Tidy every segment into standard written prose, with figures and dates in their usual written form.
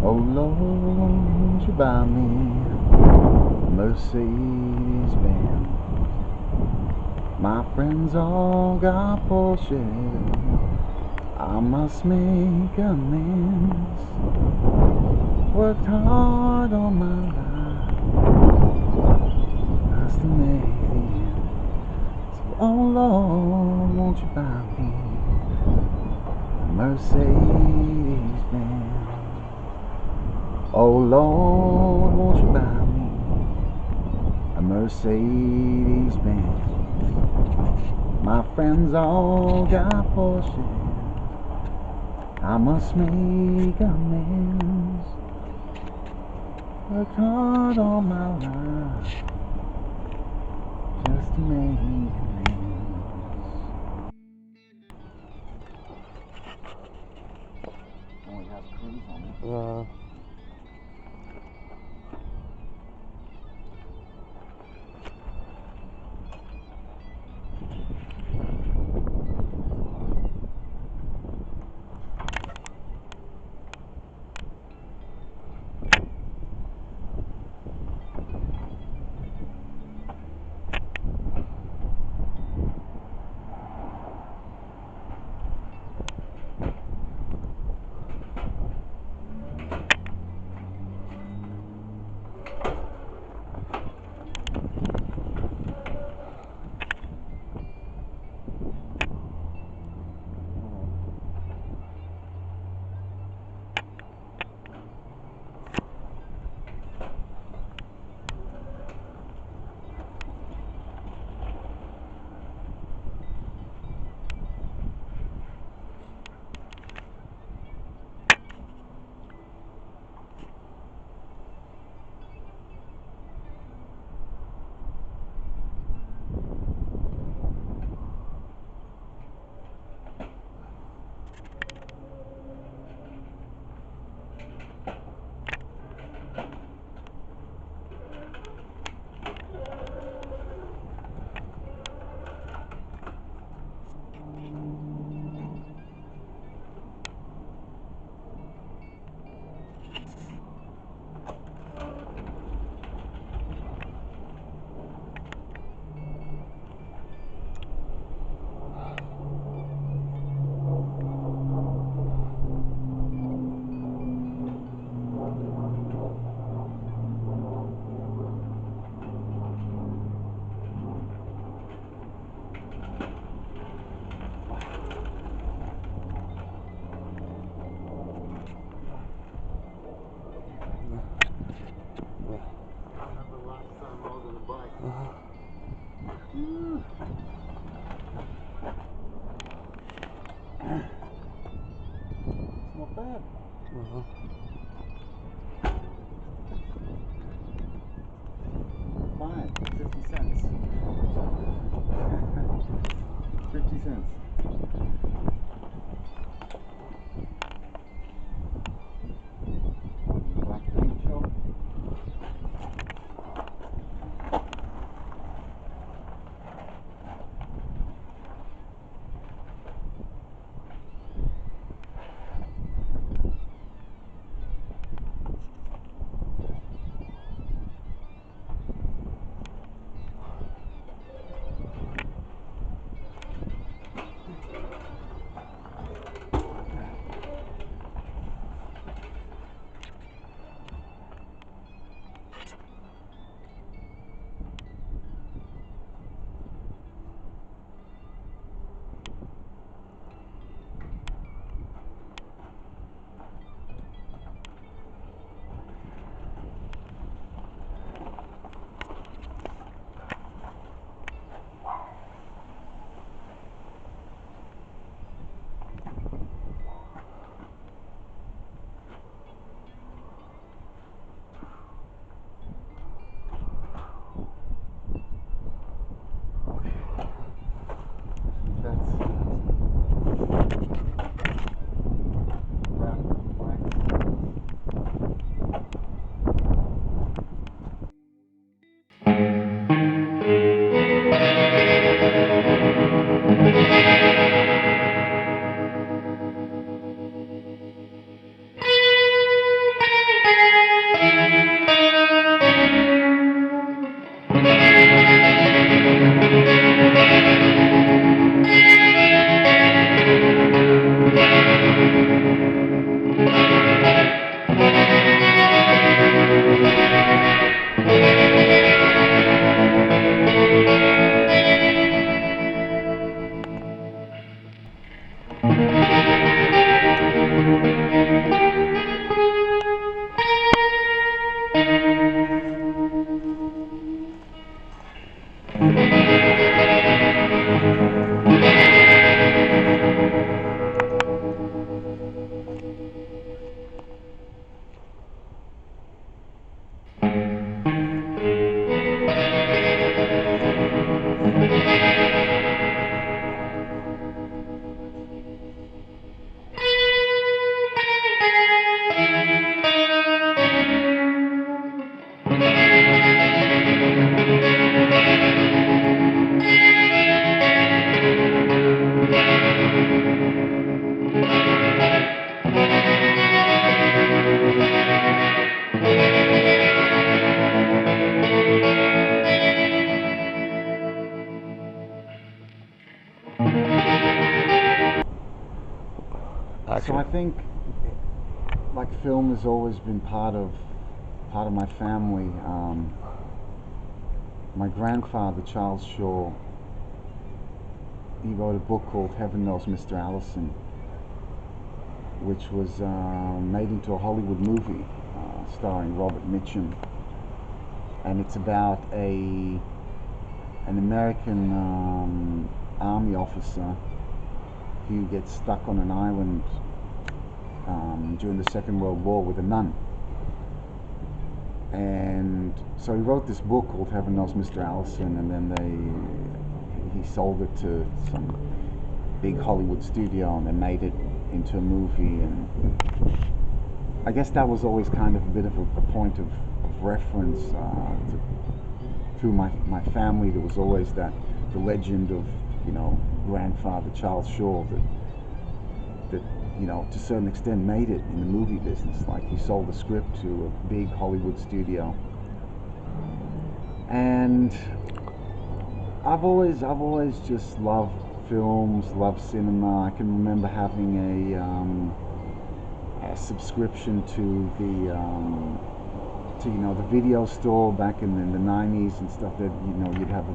Oh Lord, won't you buy me a Mercedes-Benz? My friends all got Porsches, I must make amends. Worked hard all my life just to make the end. So oh Lord, won't you buy me a Mercedes-Benz? Oh Lord, won't you buy me a Mercedes-Benz? My friends all got Porsches, I must make amends. Worked hard all my life just to make amends. Only has cruise on it. It's not bad. Fine, 50 cents. 50 cents. Black paint shop. think like film has always been part of my family. My grandfather, Charles Shaw, he wrote a book called Heaven Knows Mr. Allison, which was made into a Hollywood movie starring Robert Mitchum, and it's about an American army officer who gets stuck on an island during the Second World War with a nun. And so he wrote this book called Heaven Knows Mr. Allison, and then he sold it to some big Hollywood studio, and they made it into a movie. And I guess that was always kind of a bit of a point of reference through my family. There was always the legend of, you know, grandfather Charles Shaw that you know, to a certain extent made it in the movie business. Like, he sold the script to a big Hollywood studio. And I've always just loved films, loved cinema. I can remember having a subscription to the video store back in the 90s and stuff. That, you know, you'd have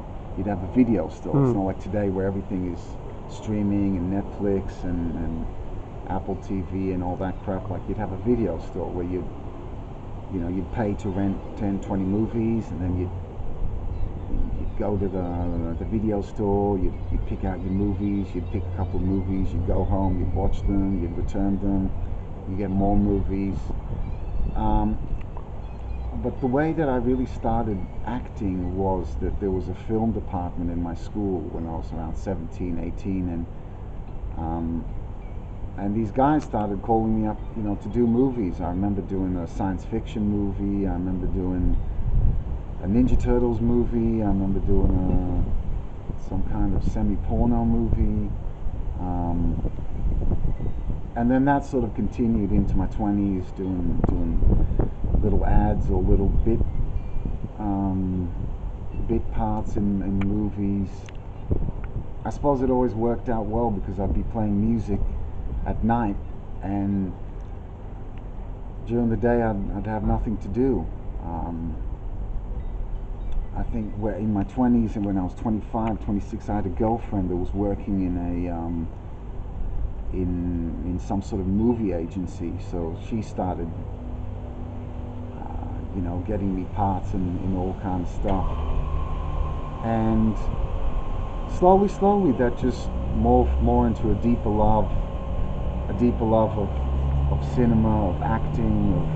a video store. It's not like today where everything is streaming and Netflix and Apple TV and all that crap. Like, you'd have a video store where you'd pay to rent 10, 20 movies, and then you'd go to the video store, you'd pick out your movies, you'd pick a couple of movies, you'd go home, you'd watch them, you'd return them, you get more movies. But the way that I really started acting was that there was a film department in my school when I was around 17, 18, and these guys started calling me up, you know, to do movies. I remember doing a science fiction movie. I remember doing a Ninja Turtles movie. I remember doing some kind of semi-porno movie. And then that sort of continued into my 20s, doing little ads or little bit parts in movies. I suppose it always worked out well because I'd be playing music at night, and during the day I'd have nothing to do. I think in my 20s, and when I was 25, 26, I had a girlfriend that was working in in some sort of movie agency. So she started, you know, getting me parts in all kinds of stuff, and slowly that just morphed more into a deeper love of cinema, of acting, of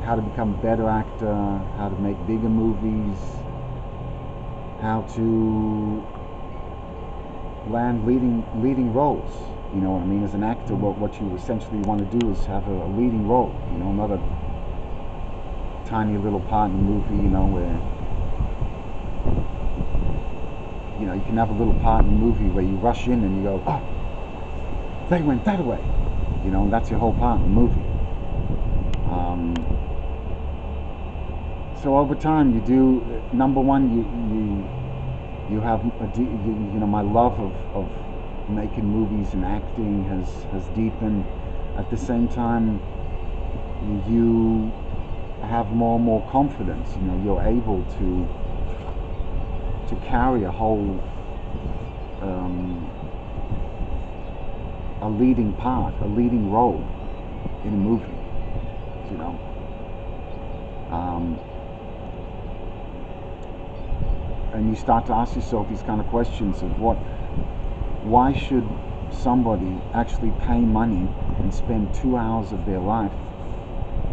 how to become a better actor, how to make bigger movies, how to land leading roles. You know what I mean? As an actor, what you essentially want to do is have a leading role. You know, not a tiny little part in a movie. You know, where you can have a little part in a movie where you rush in and you go, oh, they went that way. You know, and that's your whole part in the movie. So over time, you do. Number one, you have my love of making movies and acting has deepened. At the same time, you have more and more confidence. You know, you're able to carry a whole a leading part, a leading role in a movie. You know. And you start to ask yourself these kind of questions of why should somebody actually pay money and spend 2 hours of their life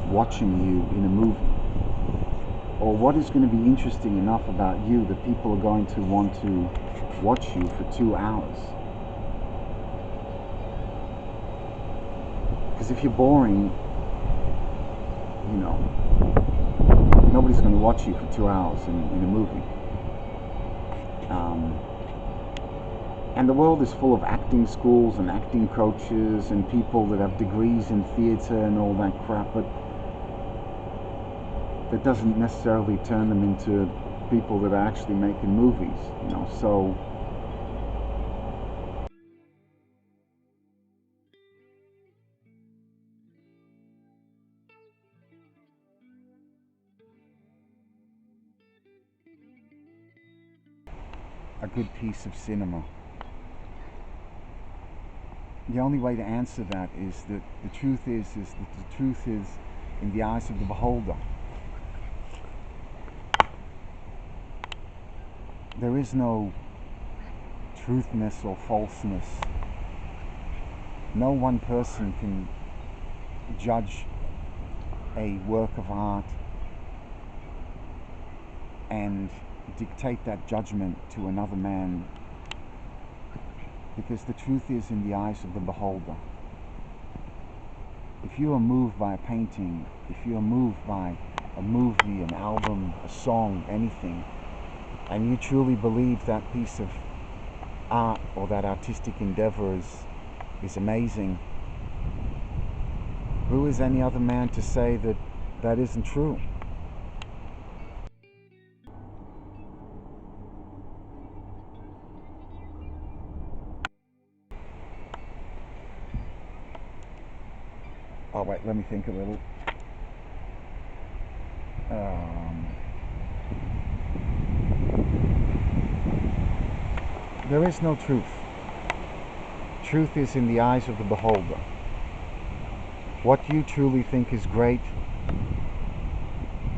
watching you in a movie? Or what is going to be interesting enough about you that people are going to want to watch you for 2 hours? Because if you're boring, you know, nobody's going to watch you for 2 hours in a movie. And the world is full of acting schools and acting coaches and people that have degrees in theatre and all that crap, but that doesn't necessarily turn them into people that are actually making movies, you know. So a good piece of cinema? The only way to answer that is that the truth is that the truth is in the eyes of the beholder. There is no truthness or falseness. No one person can judge a work of art and dictate that judgment to another man, because the truth is in the eyes of the beholder. If you are moved by a painting, if you are moved by a movie, an album, a song, anything, and you truly believe that piece of art or that artistic endeavor is amazing, who is any other man to say that that isn't true? Oh wait, let me think a little. There is no truth. Truth is in the eyes of the beholder. What you truly think is great,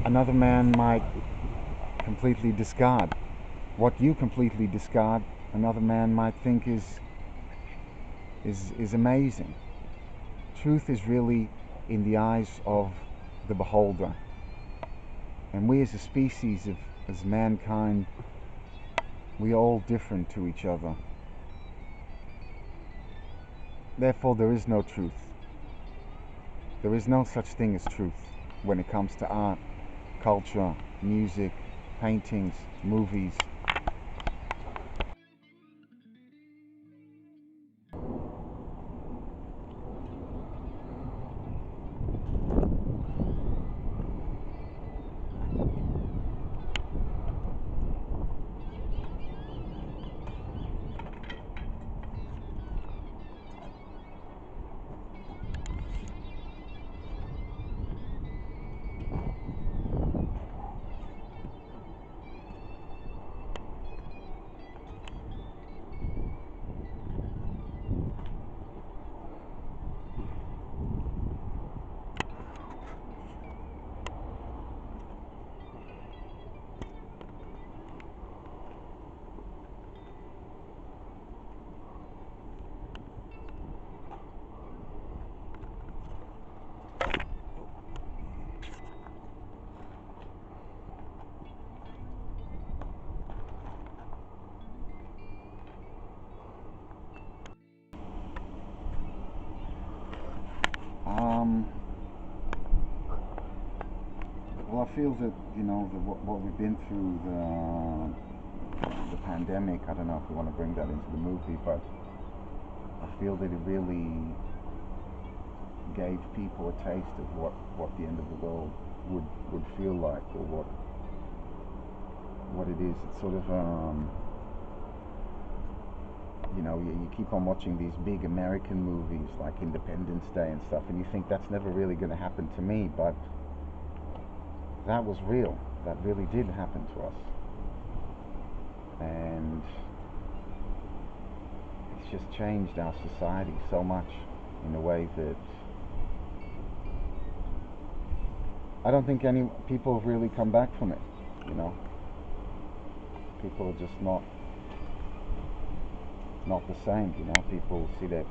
another man might completely discard. What you completely discard, another man might think is amazing. Truth is really in the eyes of the beholder. And we as a species, as mankind, we are all different to each other. Therefore, there is no truth. There is no such thing as truth when it comes to art, culture, music, paintings, movies. Well, I feel that, what we've been through, the pandemic, I don't know if we want to bring that into the movie, but I feel that it really gave people a taste of what the end of the world would feel like, or what it is. It's sort of, you keep on watching these big American movies like Independence Day and stuff, and you think that's never really going to happen to me, but that was real. That really did happen to us. And it's just changed our society so much in a way that I don't think any people have really come back from it. People are just not the same. People see their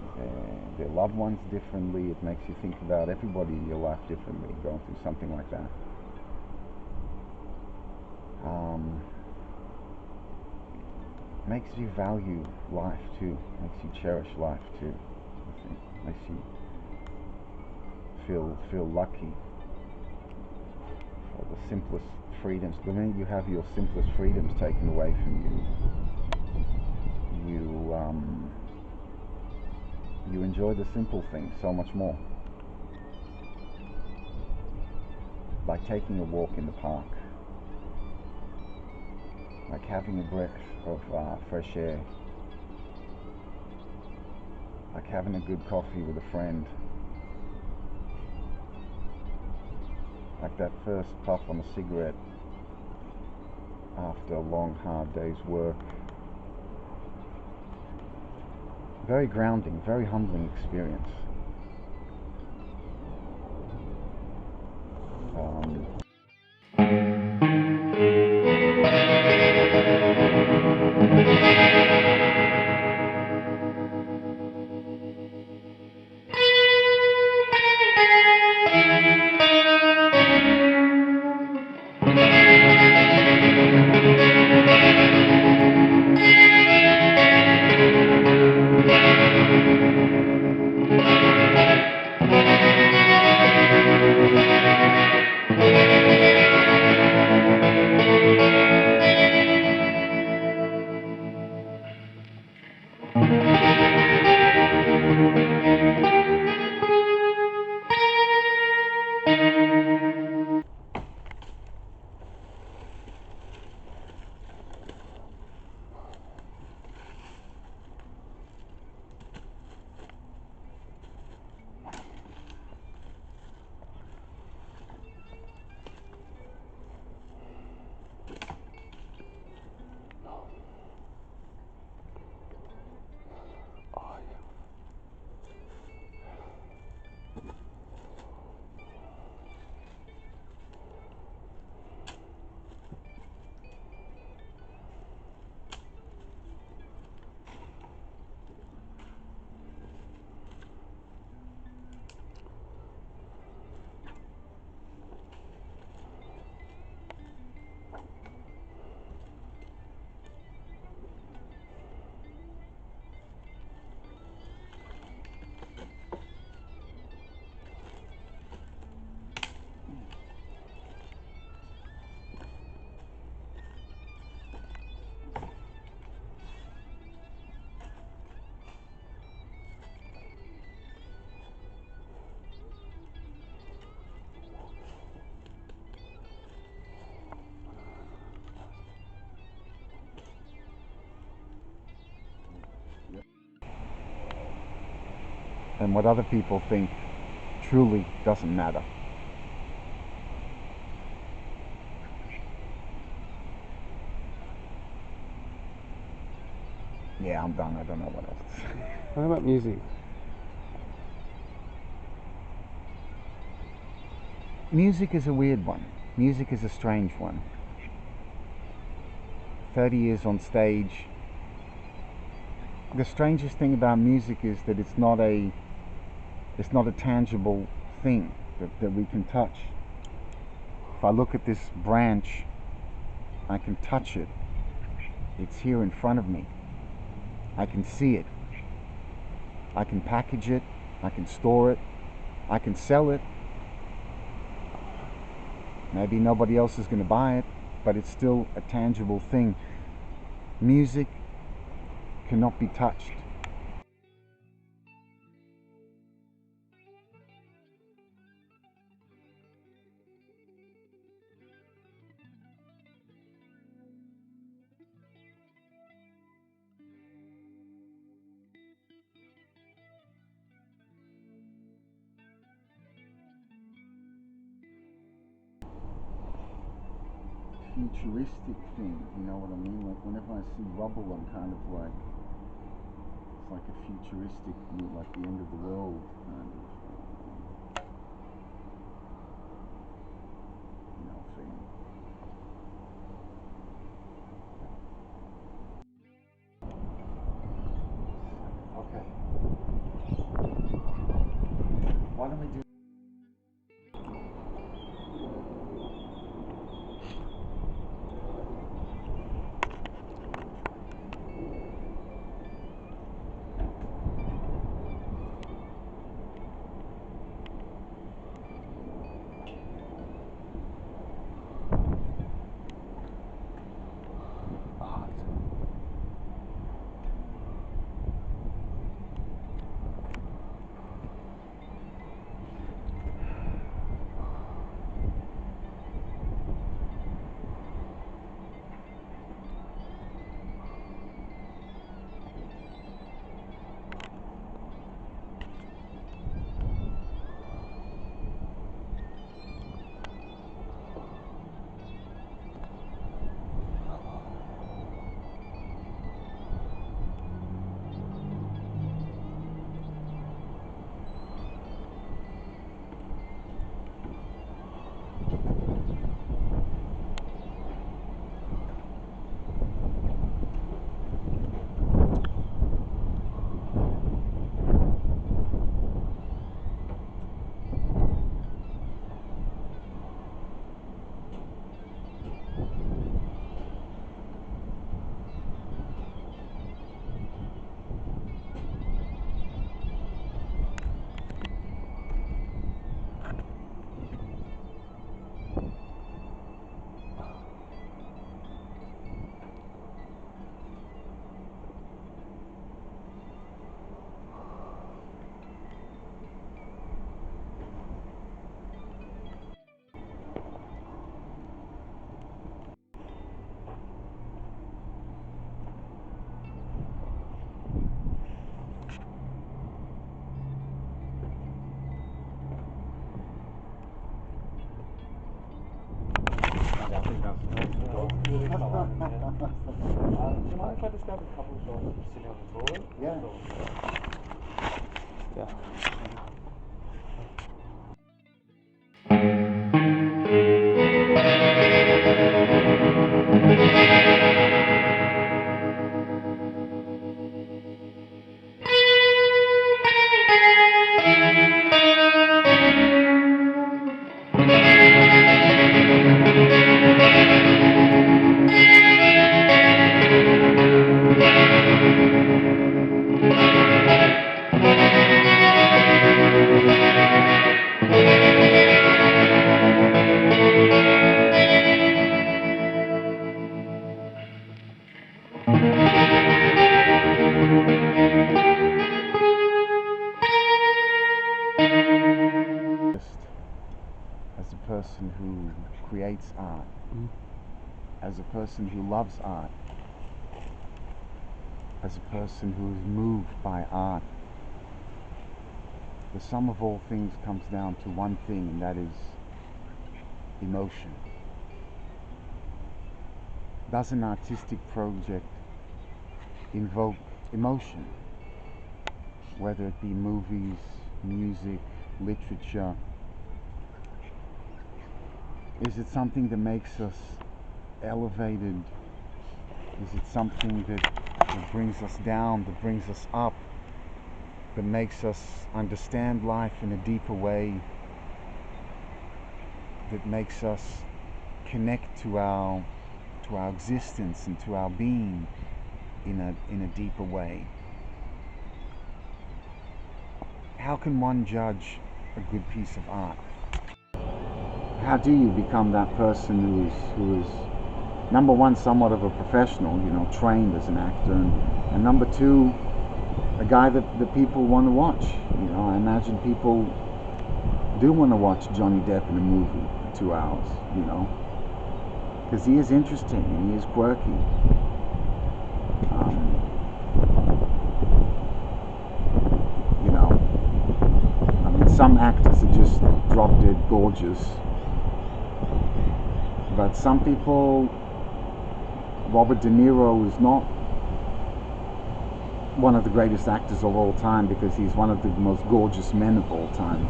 loved ones differently. It makes you think about everybody in your life differently going through something like that. Makes you value life too. Makes you cherish life too. I think makes you feel lucky for the simplest freedoms. The minute you have your simplest freedoms taken away from you enjoy the simple things so much more. Like taking a walk in the park. Like having a breath of fresh air, like having a good coffee with a friend, like that first puff on a cigarette after a long hard day's work, very grounding, very humbling experience. And what other people think truly doesn't matter. Yeah, I'm done. I don't know what else to say. What about music? Music is a weird one. Music is a strange one. 30 years on stage. The strangest thing about music is that it's not a tangible thing that we can touch. If I look at this branch, I can touch it. It's here in front of me. I can see it. I can package it. I can store it. I can sell it. Maybe nobody else is going to buy it, but it's still a tangible thing. Music cannot be touched. Futuristic thing, you know what I mean? Like whenever I see rubble, I'm kind of like, it's like a futuristic, like the end of the world kind of, thing. Okay. Why don't we do I think that's really fun. Do you mind if I just grab a couple of shots sitting on the toilet? Yeah. Yeah. As a person who creates art, as a person who loves art, as a person who is moved by art, the sum of all things comes down to one thing, and that is emotion. Does an artistic project invoke emotion? Whether it be movies, music, literature, is it something that makes us elevated? Is it something that brings us down, that brings us up, that makes us understand life in a deeper way, that makes us connect to our existence and to our being in a deeper way? How can one judge a good piece of art? How do you become that person who is number one, somewhat of a professional, trained as an actor, and number two, a guy that people want to watch? I imagine people do want to watch Johnny Depp in a movie for 2 hours, because he is interesting and he is quirky. Some actors are just drop dead gorgeous, but some people, Robert De Niro is not one of the greatest actors of all time because he's one of the most gorgeous men of all time.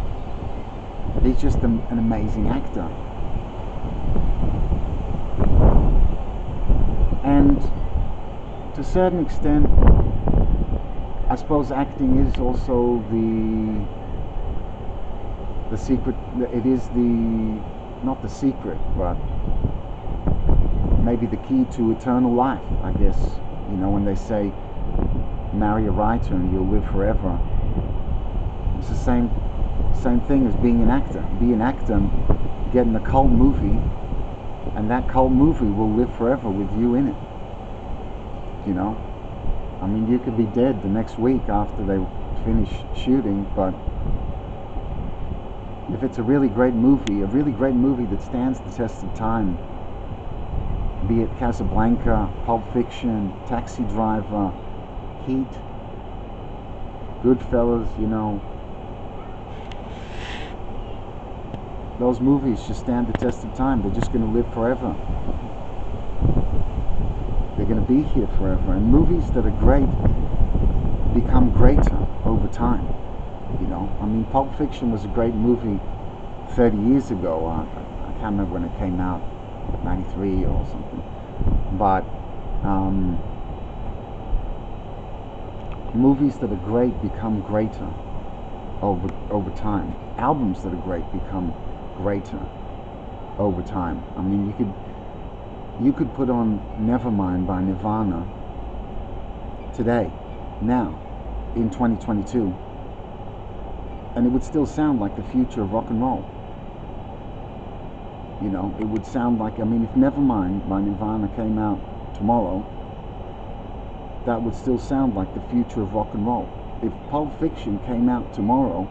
He's just an amazing actor. And to a certain extent, I suppose acting is also the secret. It is not the secret, but maybe the key to eternal life, I guess. When they say marry a writer and you'll live forever, it's the same thing as being an actor. Be an actor, get in a cult movie, and that cult movie will live forever with you in it. You could be dead the next week after they finish shooting, but if it's a really great movie that stands the test of time, be it Casablanca, Pulp Fiction, Taxi Driver, Heat, Goodfellas, those movies just stand the test of time. They're just going to live forever. They're going to be here forever. And movies that are great become greater over time. Pulp Fiction was a great movie 30 years ago. I can't remember when it came out, 93 or something. But movies that are great become greater over time. Albums that are great become greater over time. You could put on Nevermind by Nirvana today, now, in 2022, and it would still sound like the future of rock and roll. It would sound like, if Nevermind by Nirvana came out tomorrow, that would still sound like the future of rock and roll. If Pulp Fiction came out tomorrow,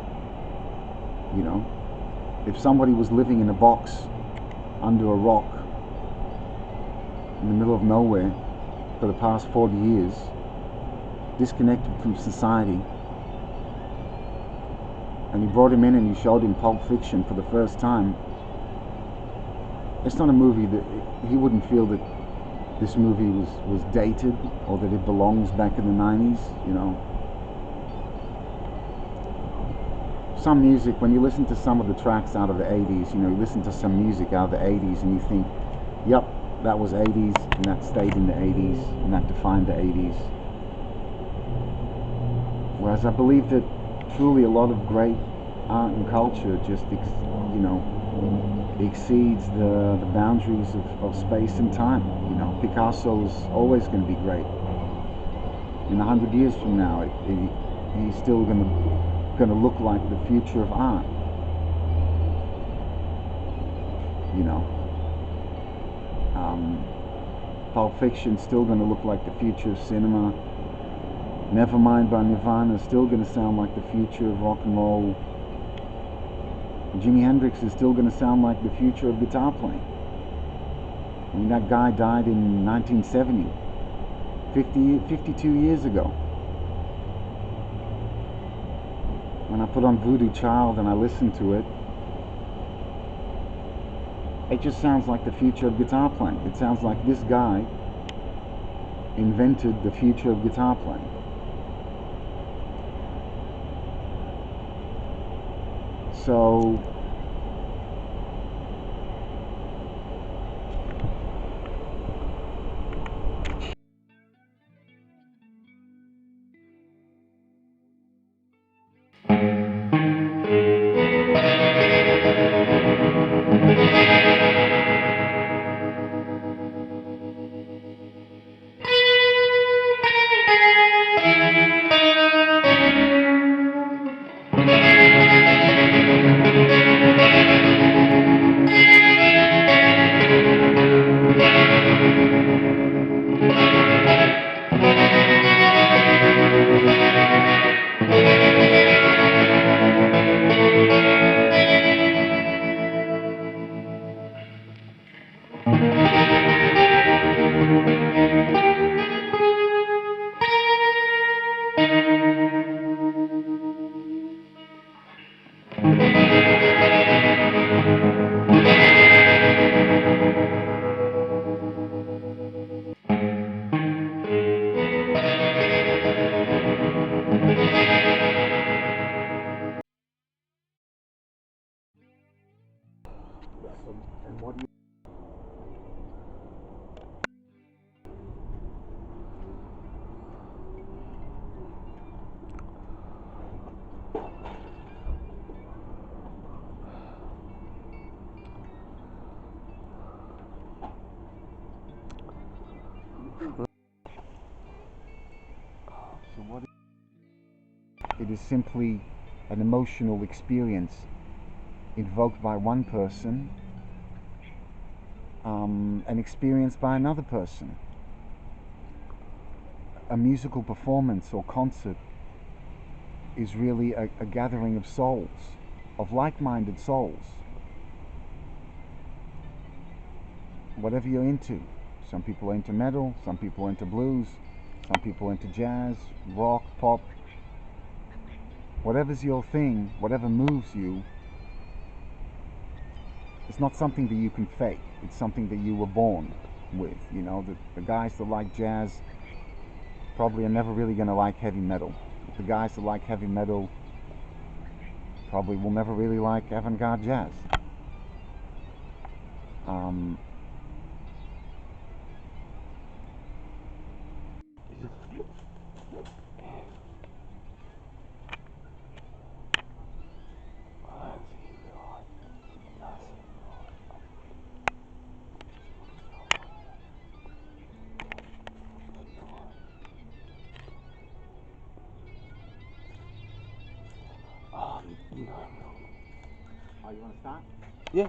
if somebody was living in a box under a rock in the middle of nowhere for the past 40 years, disconnected from society, and you brought him in and you showed him Pulp Fiction for the first time, it's not a movie that he wouldn't feel that this movie was dated or that it belongs back in the 90s, you know. Some music, when you listen to some of the tracks out of the 80s, you know, you listen to some music out of the 80s and you think, yep, that was 80s and that stayed in the 80s and that defined the 80s. Whereas I believe that truly a lot of great art and culture just, you know, exceeds the boundaries of space and time. You know, Picasso's always going to be great. In 100 years from now, he's still going to look like the future of art. You know, Pulp Fiction's still going to look like the future of cinema. Nevermind by Nirvana is still going to sound like the future of rock and roll. Jimi Hendrix is still going to sound like the future of guitar playing. I mean, that guy died in 1970, 52 years ago. When I put on Voodoo Child and I listen to it, it just sounds like the future of guitar playing. It sounds like this guy invented the future of guitar playing. So and what do you It is simply an emotional experience invoked by one person and experienced by another person. A musical performance or concert is really a gathering of souls, of like-minded souls. Whatever you're into. Some people are into metal, some people are into blues, some people are into jazz, rock, pop. Whatever's your thing, whatever moves you, it's not something that you can fake. It's something that you were born with. You know, the guys that like jazz probably are never really going to like heavy metal. The guys that like heavy metal probably will never really like avant-garde jazz. No. Oh, you want to start? Yeah.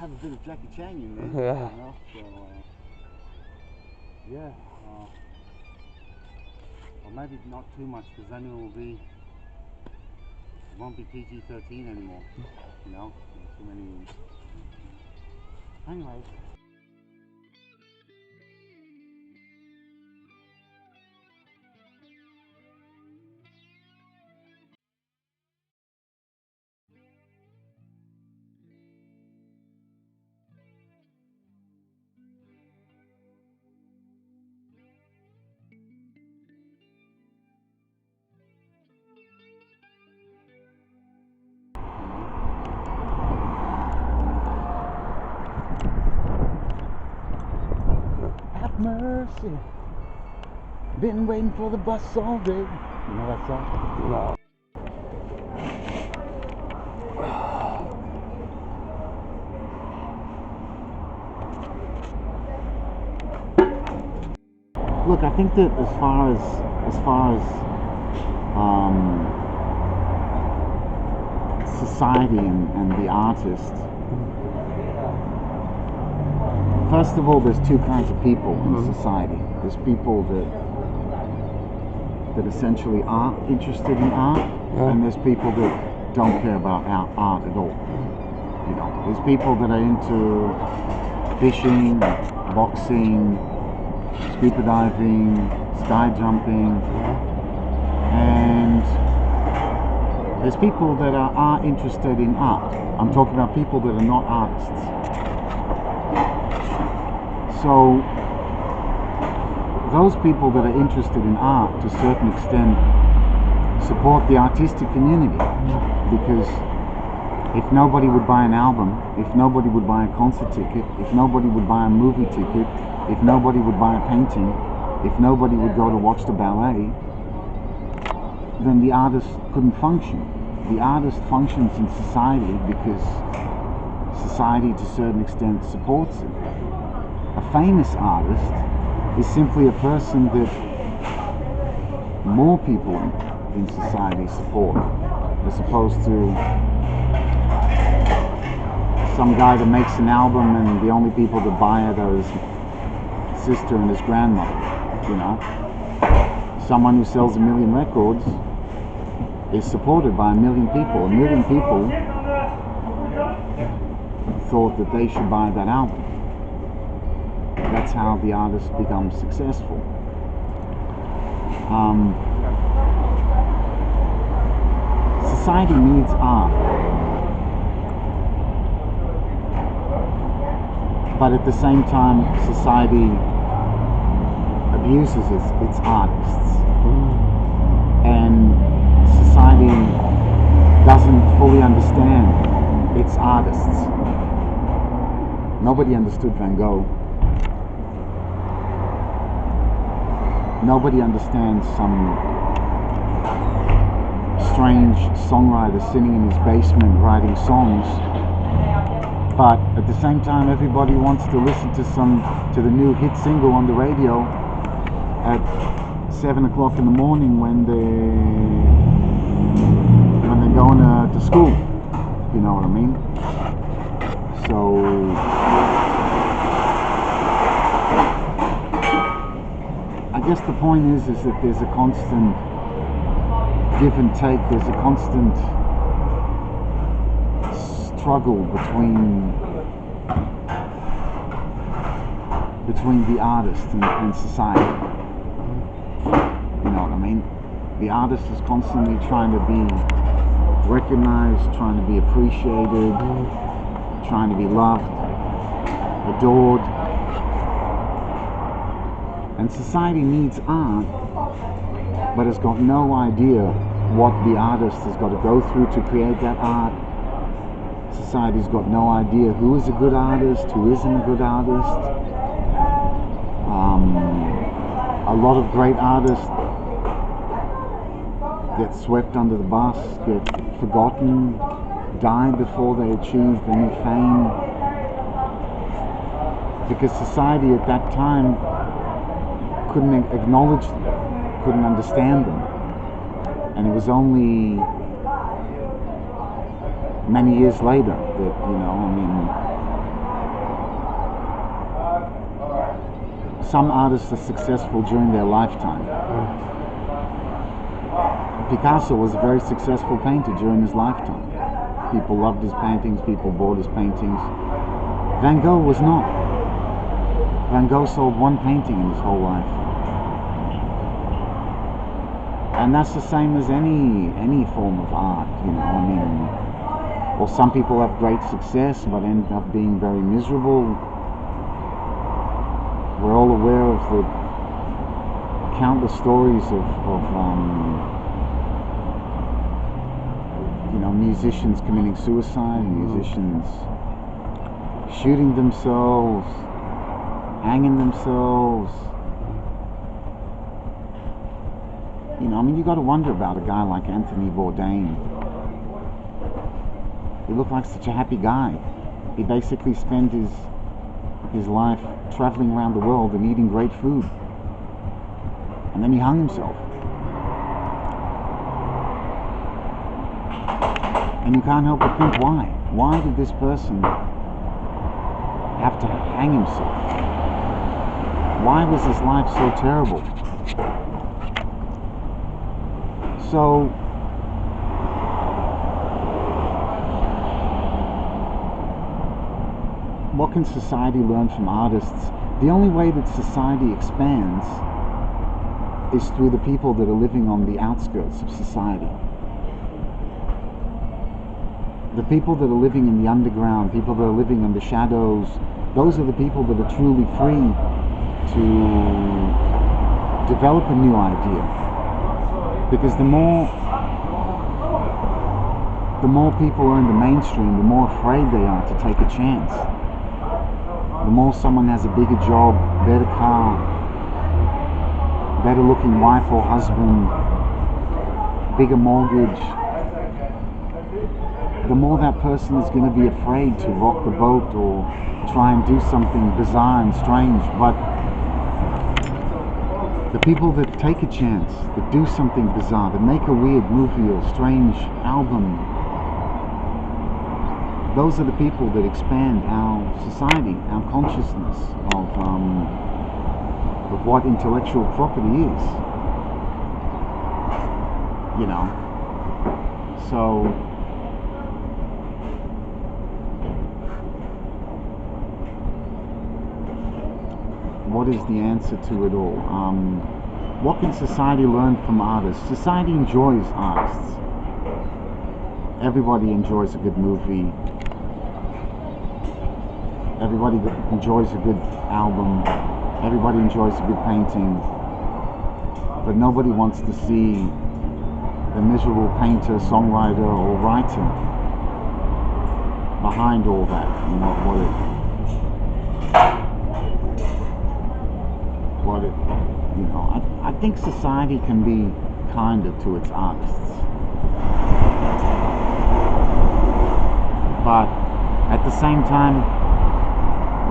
have a bit of Jackie Chan in there. Yeah. You know? So, yeah. Or maybe not too much, because then it won't be PG-13 anymore. You know, too many. Anyways. Have mercy. Been waiting for the bus all day. You know that song? No. Look, I think that as far as society and the artist, first of all, there's two kinds of people in society. There's people that essentially are interested in art, and there's people that don't care about art at all. You know, there's people that are into fishing, boxing, scuba diving, sky jumping, and there's people that are interested in art. I'm talking about people that are not artists. So those people that are interested in art, to a certain extent, support the artistic community, because if nobody would buy an album, if nobody would buy a concert ticket, if nobody would buy a movie ticket, if nobody would buy a painting, if nobody would go to watch the ballet, then the artist couldn't function. The artist functions in society because society, to a certain extent, supports it. A famous artist is simply a person that more people in society support, as opposed to some guy that makes an album and the only people that buy it are his sister and his grandmother. You know, someone who sells 1 million records is supported by 1 million people. 1 million people thought that they should buy that album. That's how the artist becomes successful. Society needs art, but at the same time, society abuses its artists, and society doesn't fully understand its artists. Nobody understood Van Gogh. Nobody understands some strange songwriter sitting in his basement writing songs, but at the same time everybody wants to listen to the new hit single on the radio at 7 o'clock in the morning when they're going to school. You know what I mean? So I guess the point is that there's a constant give and take. There's a constant struggle between the artist and society. You know what I mean? The artist is constantly trying to be recognized, trying to be appreciated, trying to be loved, adored. And society needs art, but has got no idea what the artist has got to go through to create that art. Society's got no idea who is a good artist, who isn't a good artist. A lot of great artists get swept under the bus, get forgotten, die before they achieve any fame, because society at that time couldn't acknowledge them, couldn't understand them. And it was only many years later that, you know, I mean, some artists are successful during their lifetime. Picasso was a very successful painter during his lifetime. People loved his paintings, people bought his paintings. Van Gogh was not. Van Gogh sold one painting in his whole life. And that's the same as any form of art, you know. I mean, well, some people have great success but end up being very miserable. We're all aware of the countless stories of you know, musicians committing suicide, musicians shooting themselves, hanging themselves. You know, I mean, you got to wonder about a guy like Anthony Bourdain. He looked like such a happy guy. He basically spent his life traveling around the world and eating great food. And then he hung himself. And you can't help but think, why? Why did this person have to hang himself? Why was his life so terrible? So, what can society learn from artists? The only way that society expands is through the people that are living on the outskirts of society. The people that are living in the underground, people that are living in the shadows, those are the people that are truly free to develop a new idea. Because the more people are in the mainstream, the more afraid they are to take a chance. The more someone has a bigger job, better car, better looking wife or husband, bigger mortgage, the more that person is going to be afraid to rock the boat or try and do something bizarre and strange. But the people that take a chance, that do something bizarre, that make a weird movie or strange album, those are the people that expand our society, our consciousness of what intellectual property is. You know, so what is the answer to it all? What can society learn from artists? Society enjoys artists. Everybody enjoys a good movie. Everybody enjoys a good album. Everybody enjoys a good painting. But nobody wants to see the miserable painter, songwriter, or writer behind all that. You know, you know, I think society can be kinder to its artists. But at the same time,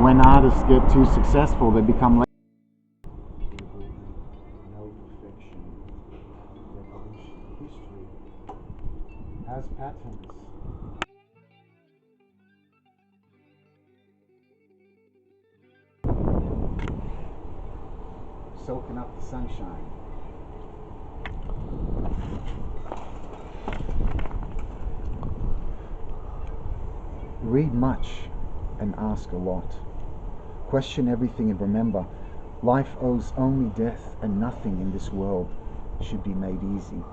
when artists get too successful, they become lazy. No perfection, revolution, history has patterns. Soaking up the sunshine. Read much and ask a lot. Question everything and remember, life owes only death, and nothing in this world should be made easy.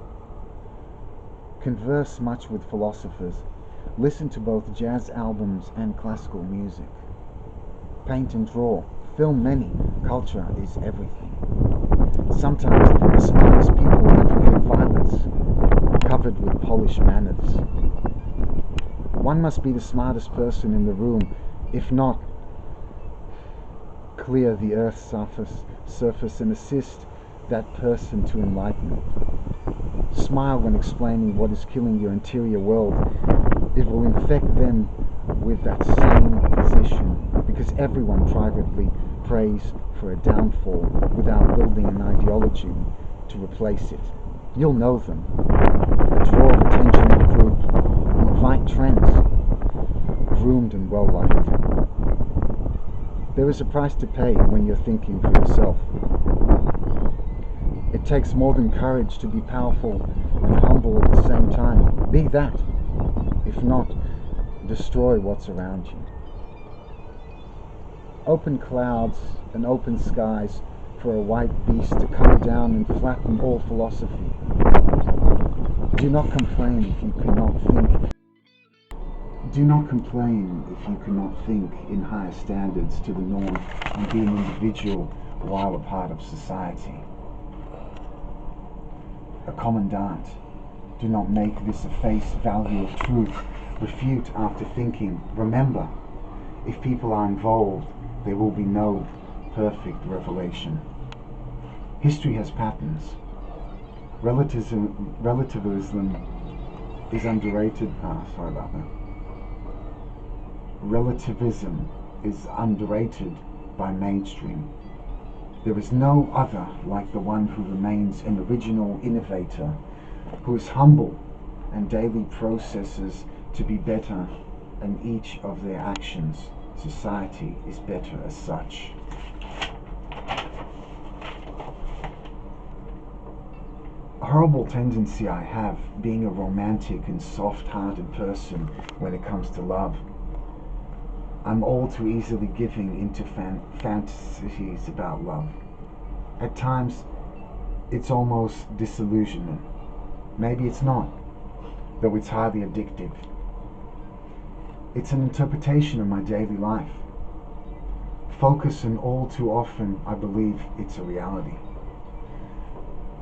Converse much with philosophers. Listen to both jazz albums and classical music. Paint and draw. Film many. Culture is everything. Sometimes the smartest people advocate violence, covered with polished manners. One must be the smartest person in the room, if not, clear the earth's surface and assist that person to enlightenment. Smile when explaining what is killing your interior world. It will infect them with that same position, because everyone privately prays for a downfall without building an ideology to replace it. You'll know them. A draw of attention in a group. Invite trends. Groomed and well-liked. There is a price to pay when you're thinking for yourself. It takes more than courage to be powerful and humble at the same time. Be that. If not, destroy what's around you. Open clouds and open skies for a white beast to come down and flatten all philosophy. Do not complain if you cannot think. Do not complain if you cannot think in higher standards to the norm and be an individual while a part of society. A commandant. Do not make this a face value of truth. Refute after thinking. Remember, if people are involved, there will be no perfect revelation. History has patterns. Relativism is underrated. Sorry about that. Relativism is underrated by mainstream. There is no other like the one who remains an original innovator, who is humble and daily processes to be better in each of their actions. Society is better as such. A horrible tendency I have, being a romantic and soft-hearted person when it comes to love. I'm all too easily giving into fantasies about love. At times, it's almost disillusionment. Maybe it's not, though it's highly addictive. It's an interpretation of my daily life. Focus, and all too often I believe it's a reality.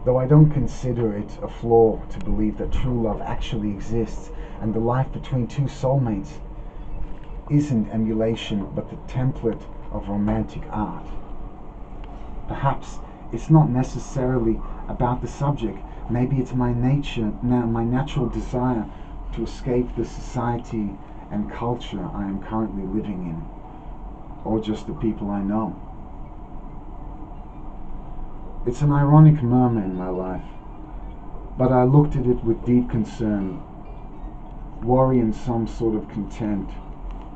Though I don't consider it a flaw to believe that true love actually exists and the life between two soulmates isn't emulation but the template of romantic art. Perhaps it's not necessarily about the subject. Maybe it's my natural desire to escape the society and culture I am currently living in, or just the people I know. It's an ironic murmur in my life, but I looked at it with deep concern, worry and some sort of contempt.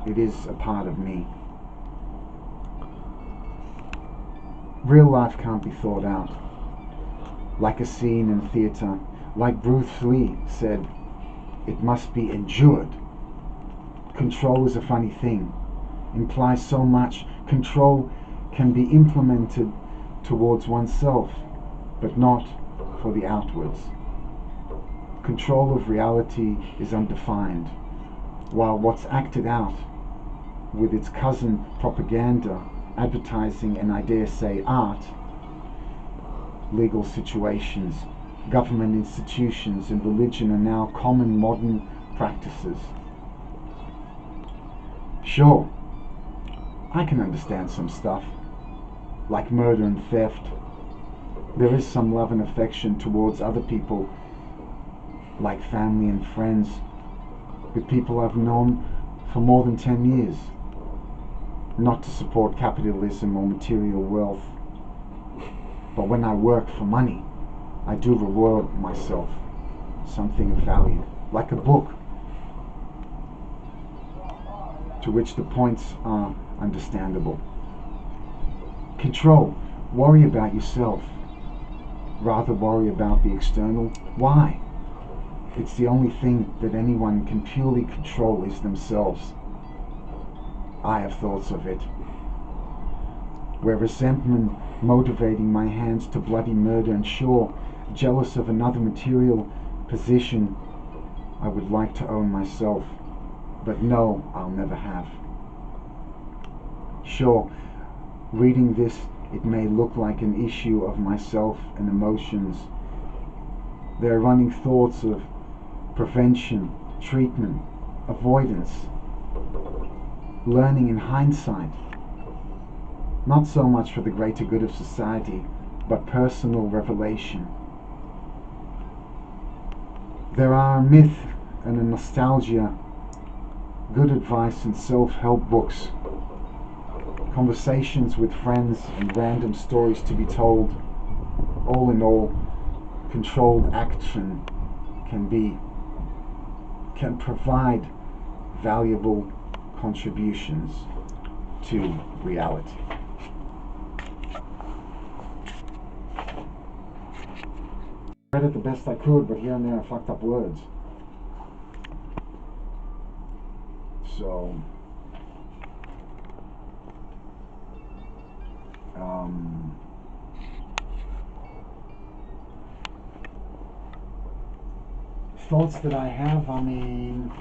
It is a part of me. Real life can't be thought out. Like a scene in theatre, like Bruce Lee said, it must be endured. Control is a funny thing. Implies so much. Control can be implemented towards oneself, but not for the outwards. Control of reality is undefined, while what's acted out with its cousin propaganda, advertising, and I dare say art, legal situations, government institutions, and religion are now common modern practices. Sure, I can understand some stuff, like murder and theft. There is some love and affection towards other people, like family and friends, with people I've known for more than 10 years. Not to support capitalism or material wealth, but when I work for money, I do reward myself something of value, like a book, to which the points are understandable. Control. Worry about yourself. Rather worry about the external. Why? It's the only thing that anyone can purely control is themselves. I have thoughts of it, where resentment motivating my hands to bloody murder, and sure, jealous of another material position I would like to own myself, but no, I'll never have. Sure, reading this, it may look like an issue of myself and emotions. There are running thoughts of prevention, treatment, avoidance, learning in hindsight, not so much for the greater good of society, but personal revelation. There are a myth and a nostalgia, good advice and self-help books, conversations with friends and random stories to be told. All in all, controlled action can provide valuable contributions. to reality. I read it the best I could, but here and there I fucked up words. So, thoughts that I have, I mean,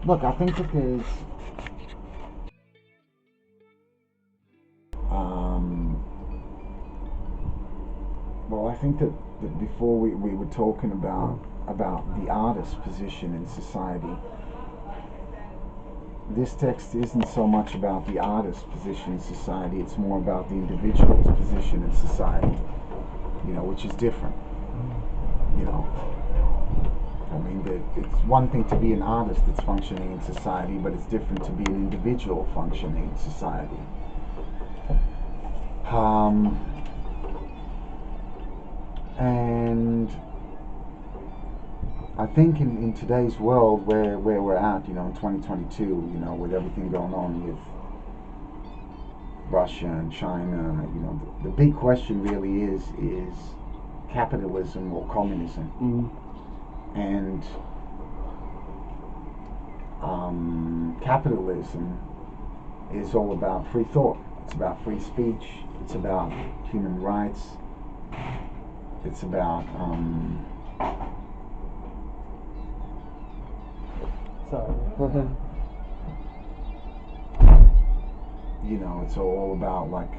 look, I think that there's well, I think that before we were talking about the artist's position in society. This text isn't so much about the artist's position in society, it's more about the individual's position in society, you know, which is different. You know, I mean, it's one thing to be an artist that's functioning in society, but it's different to be an individual functioning in society. And I think in today's world where we're at, you know, in 2022, you know, with everything going on with Russia and China, you know, the big question really is capitalism or communism. And capitalism is all about free thought. It's about free speech. It's about human rights. It's about you know, it's all about, like,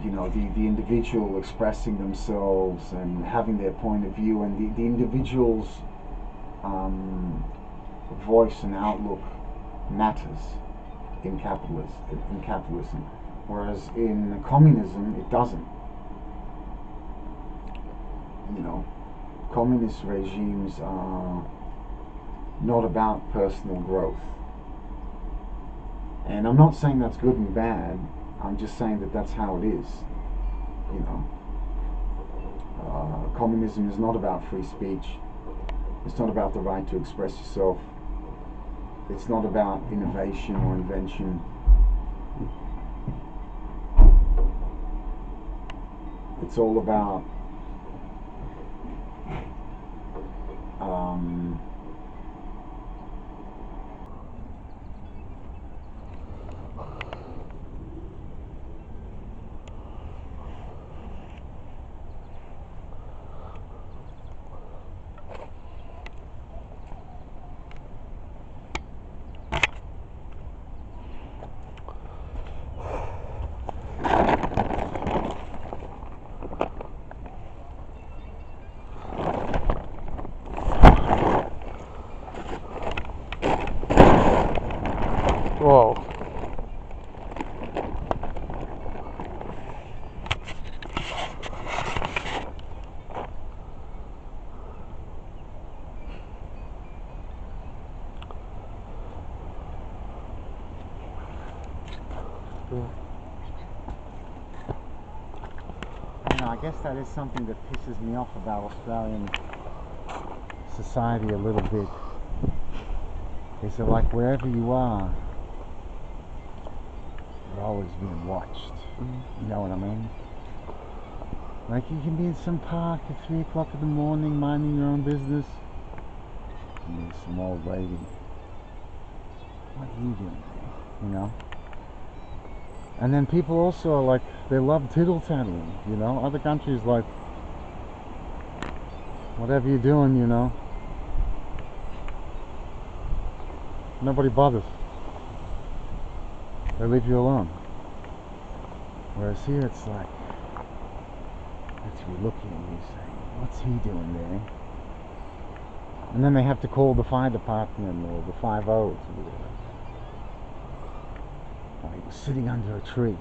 you know, the individual expressing themselves and having their point of view, and the individual's voice and outlook matters in capitalism, whereas in communism it doesn't. You know, communist regimes are not about personal growth, and I'm not saying that's good and bad. I'm just saying that that's how it is. You know, communism is not about free speech. It's not about the right to express yourself. It's not about innovation or invention. It's all about Whoa. You know, I guess that is something that pisses me off about Australian society a little bit. Is that, like, wherever you are, you're always being watched. You know what I mean? Like, you can be in some park at 3 o'clock in the morning minding your own business, and there's some old lady. What are you doing? You know? And then people also are like, they love tittle-tattling, you know? Other countries, like, whatever you're doing, you know, nobody bothers. They leave you alone. Whereas here it's like, you're looking at you saying, what's he doing there? And then they have to call the fire department or the 5-0 to do it. Or he was sitting under a tree.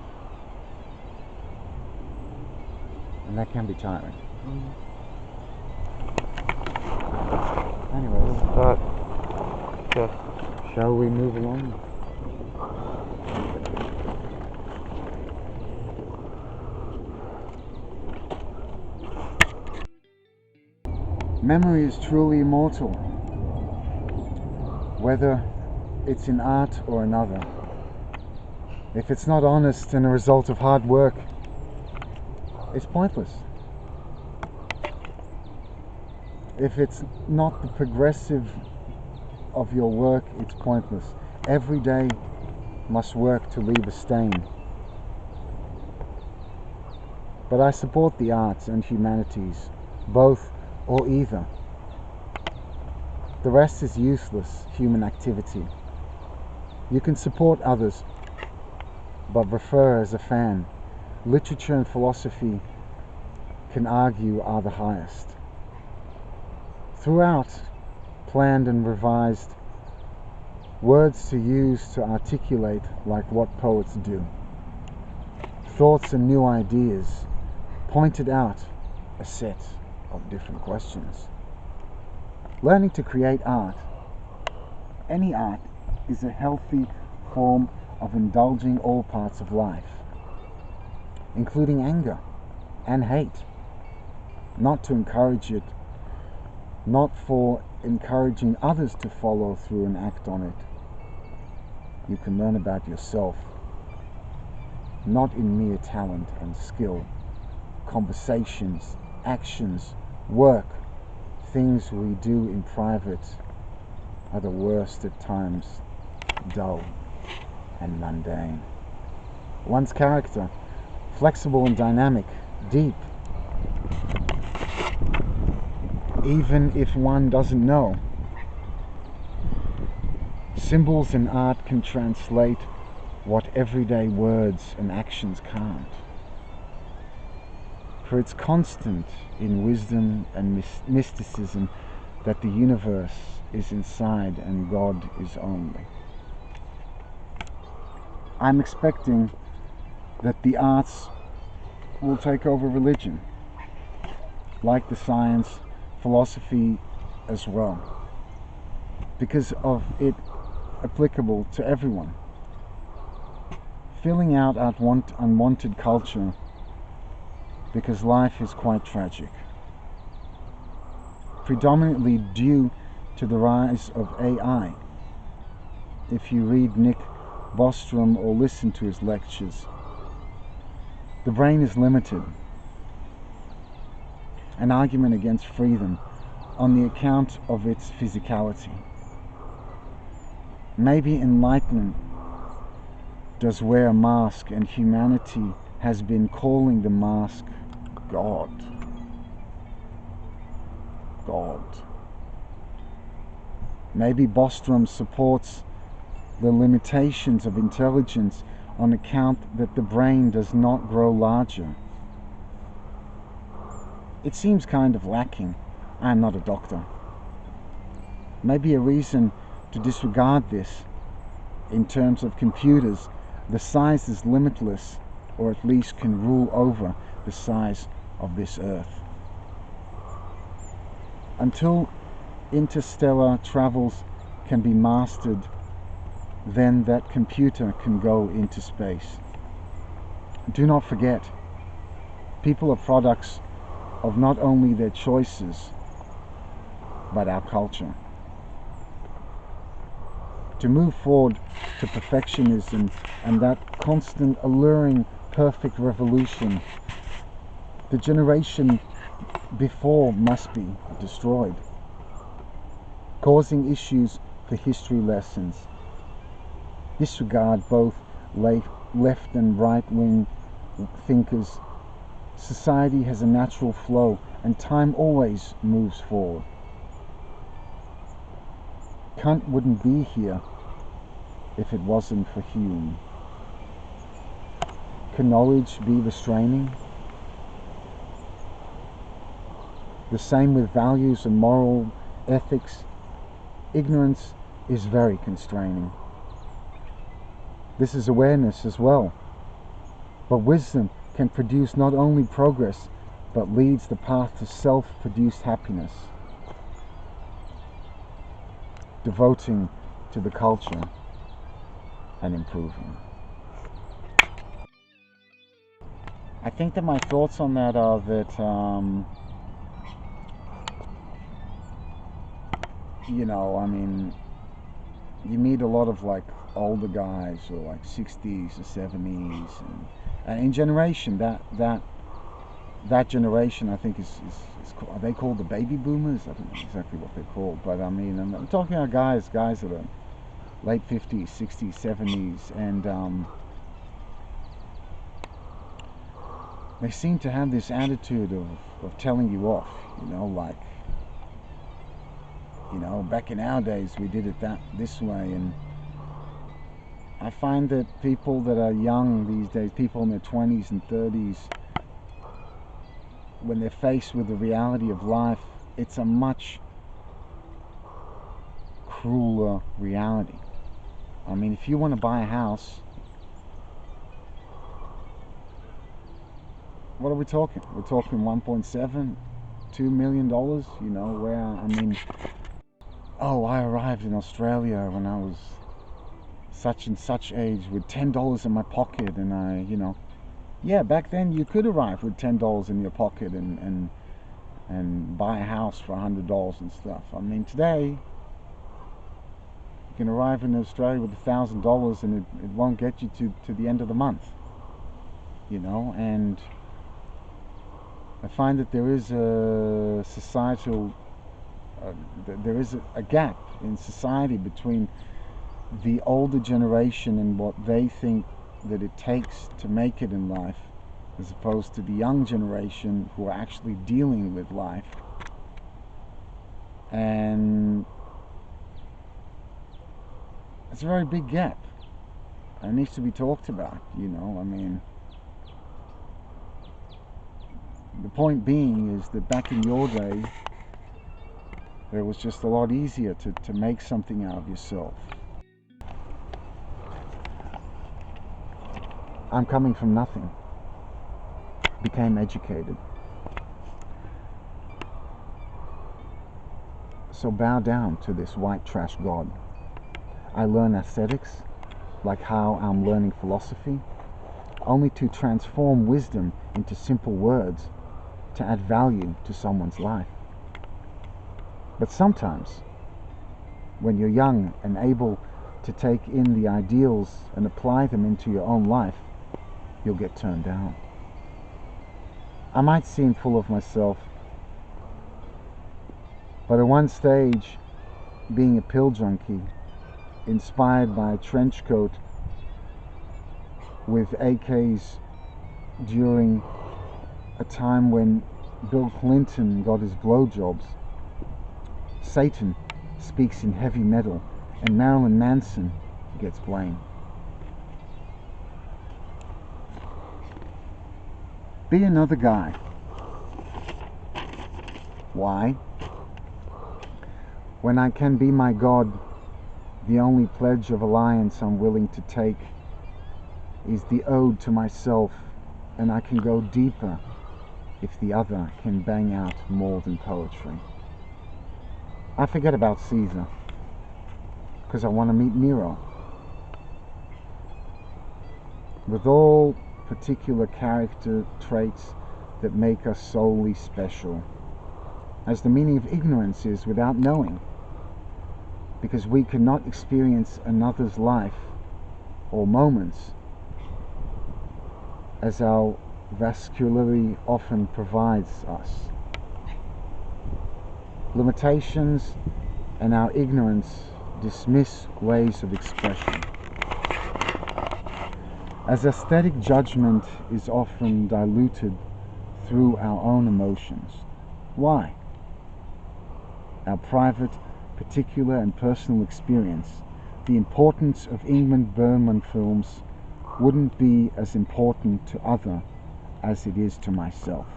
And that can be tiring. Anyway, Yeah. shall we move along? Memory is truly immortal. whether it's in art or another. If it's not honest and a result of hard work, it's pointless. If it's not the progressive of your work, it's pointless. Every day must work to leave a stain. But I support the arts and humanities, both or either. The rest is useless human activity. You can support others, but refer as a fan. Literature and philosophy can argue are the highest. Throughout, planned and revised, words to use to articulate like what poets do. Thoughts and new ideas pointed out a set of different questions. Learning to create art, any art, is a healthy form of indulging all parts of life, including anger and hate, not to encourage it, not for encouraging others to follow through and act on it. You can learn about yourself, not in mere talent and skill. Conversations, actions, work, things we do in private are the worst at times, dull and mundane. One's character, flexible and dynamic, deep, even if one doesn't know. Symbols in art can translate what everyday words and actions can't. For it's constant in wisdom and mysticism that the universe is inside and God is only. I'm expecting that the arts will take over religion, like the science, philosophy as well, because of it applicable to everyone. Filling out unwanted culture because life is quite tragic, predominantly due to the rise of AI. If you read Nick Bostrom or listen to his lectures, the brain is limited. An argument against freedom on the account of its physicality. Maybe enlightenment does wear a mask, and humanity has been calling the mask God. God. Maybe Bostrom supports the limitations of intelligence on account that the brain does not grow larger. It seems kind of lacking. I am not a doctor. Maybe a reason to disregard this. In terms of computers, the size is limitless, or at least can rule over the size of this earth. Until interstellar travels can be mastered, then that computer can go into space. Do not forget, people are products of not only their choices, but our culture. To move forward to perfectionism and that constant alluring perfect revolution, the generation before must be destroyed, causing issues for history lessons. Disregard both left and right-wing thinkers. Society has a natural flow, and time always moves forward. Kant wouldn't be here if it wasn't for Hume. Can knowledge be restraining? The same with values and moral ethics. Ignorance is very constraining. This is awareness as well. But wisdom can produce not only progress, but leads the path to self-produced happiness. Devoting to the culture and improving. I think that my thoughts on that are that, you meet a lot of like older guys or like 60s or 70s, and in generation that generation, I think, is are they called the baby boomers? I don't know exactly what they're called, but I mean, I'm talking about guys that are late 50s, 60s, 70s, and they seem to have this attitude of telling you off, like, back in our days we did it this way. And I find that people that are young these days, people in their 20s and 30s, when they're faced with the reality of life, it's a much crueler reality. I mean, if you want to buy a house, what are we talking? We're talking 1.7, $2 million, where, I mean, oh, I arrived in Australia when I was such and such age with $10 in my pocket, and yeah, back then you could arrive with $10 in your pocket and buy a house for $100 and stuff. I mean, today you can arrive in Australia with $1,000 and it won't get you to the end of the month, and I find that there is a societal there is a gap in society between the older generation and what they think that it takes to make it in life, as opposed to the young generation who are actually dealing with life. And it's a very big gap, and it needs to be talked about. I mean, the point being is that back in your day, it was just a lot easier to make something out of yourself. I'm coming from nothing, became educated. So bow down to this white trash god. I learn aesthetics, like how I'm learning philosophy, only to transform wisdom into simple words to add value to someone's life. But sometimes, when you're young and able to take in the ideals and apply them into your own life, you'll get turned down. I might seem full of myself, but at one stage, being a pill junkie, inspired by a trench coat with AKs during a time when Bill Clinton got his blowjobs, Satan speaks in heavy metal, and Marilyn Manson gets blamed. Be another guy. Why? When I can be my God, the only pledge of alliance I'm willing to take is the ode to myself, and I can go deeper if the other can bang out more than poetry. I forget about Caesar because I want to meet Nero. With all particular character traits that make us solely special, as the meaning of ignorance is without knowing, because we cannot experience another's life or moments as our vascularity often provides us. Limitations and our ignorance dismiss ways of expression. As aesthetic judgment is often diluted through our own emotions. Why? Our private, particular and personal experience, the importance of Ingmar Bergman films wouldn't be as important to other as it is to myself.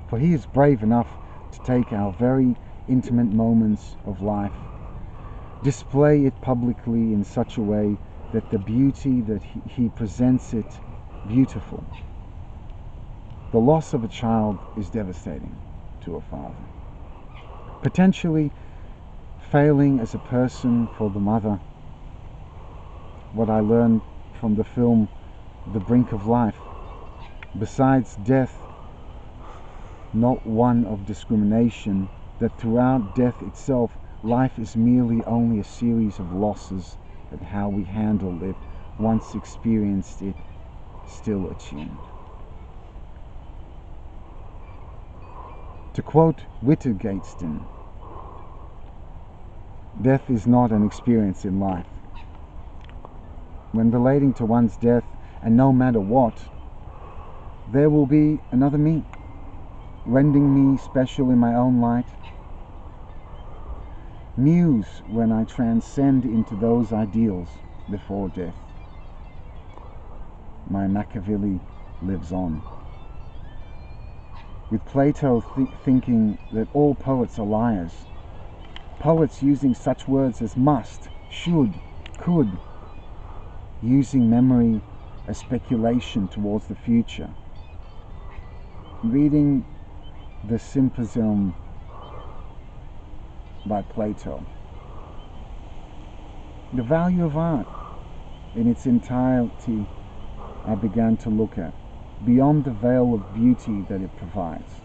For he is brave enough to take our very intimate moments of life, display it publicly in such a way that the beauty that he presents it beautiful. The loss of a child is devastating to a father. Potentially failing as a person for the mother. What I learned from the film The Brink of Life, besides death, not one of discrimination, that throughout death itself life is merely only a series of losses, and how we handle it once experienced it still attuned. To quote Wittgenstein, death is not an experience in life. When relating to one's death, and no matter what, there will be another me, rendering me special in my own light. Muse when I transcend into those ideals before death. My Machiavelli lives on. With Plato thinking that all poets are liars, poets using such words as must, should, could, using memory as speculation towards the future. Reading the Symposium by Plato. The value of art in its entirety I began to look at, beyond the veil of beauty that it provides.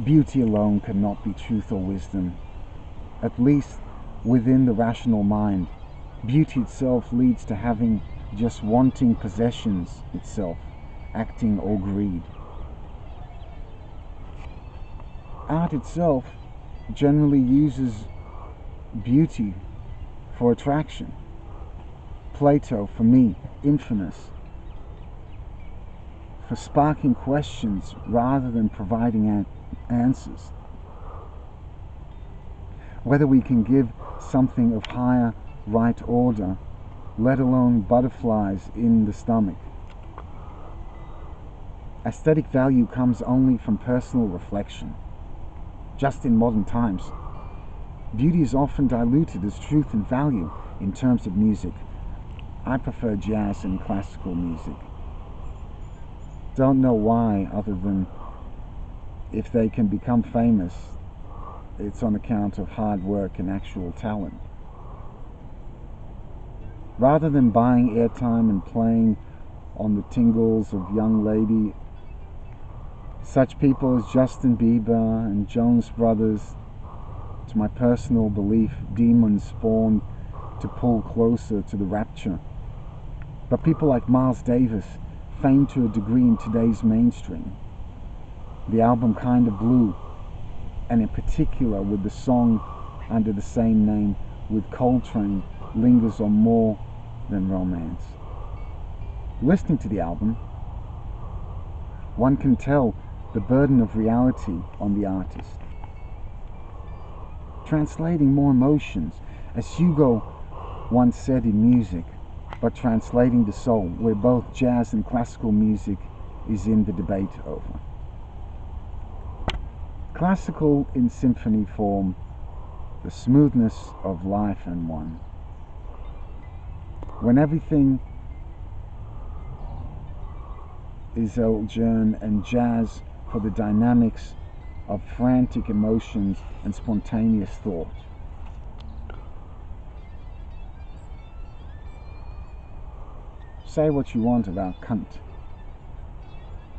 Beauty alone cannot be truth or wisdom, at least within the rational mind. Beauty itself leads to having just wanting possessions itself, acting or greed. Art itself generally uses beauty for attraction. Plato, for me, infamous for sparking questions rather than providing answers. Whether we can give something of higher right order, let alone butterflies in the stomach. Aesthetic value comes only from personal reflection. Just in modern times, beauty is often diluted as truth and value in terms of music. I prefer jazz and classical music. Don't know why, other than if they can become famous, it's on account of hard work and actual talent. Rather than buying airtime and playing on the tingles of young lady, such people as Justin Bieber and Jonas Brothers, to my personal belief, demons spawned to pull closer to the rapture. But people like Miles Davis, famed to a degree in today's mainstream. The album Kind of Blue, and in particular with the song under the same name with Coltrane, lingers on more than romance. Listening to the album, one can tell the burden of reality on the artist. Translating more emotions, as Hugo once said in music, but translating the soul, where both jazz and classical music is in the debate over. Classical in symphony form, the smoothness of life and one. When everything is Elgin, and jazz for the dynamics of frantic emotions and spontaneous thought. Say what you want about Kant,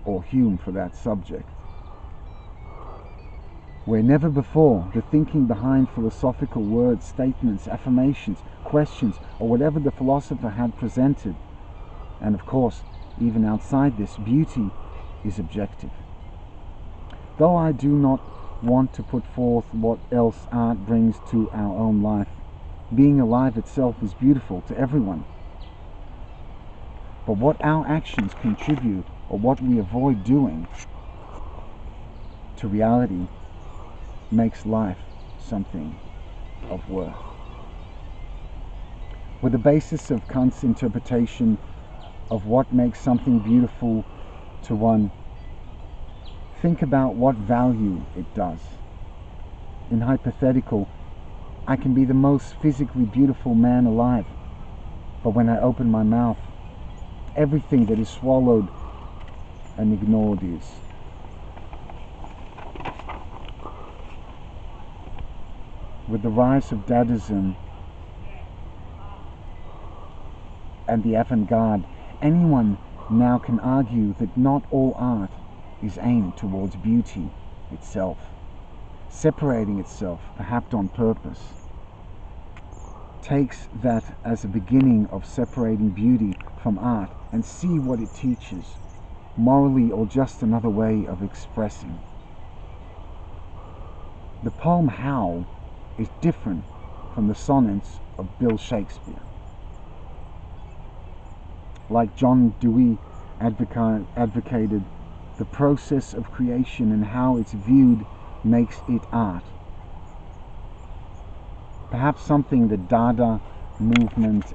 or Hume for that subject, where never before the thinking behind philosophical words, statements, affirmations, questions, or whatever the philosopher had presented, and of course, even outside this, beauty is objective. Though I do not want to put forth what else art brings to our own life, being alive itself is beautiful to everyone. But what our actions contribute, or what we avoid doing, to reality makes life something of worth. With the basis of Kant's interpretation of what makes something beautiful to one, think about what value it does. In hypothetical, I can be the most physically beautiful man alive, but when I open my mouth, everything that is swallowed and ignored is. With the rise of Dadaism and the avant-garde, anyone now can argue that not all art is aimed towards beauty itself. separating itself, perhaps on purpose, takes that as a beginning of separating beauty from art and see what it teaches, morally or just another way of expressing. The poem Howl is different from the sonnets of Bill Shakespeare. Like John Dewey advocated, the process of creation and how it's viewed makes it art. Perhaps something the Dada movement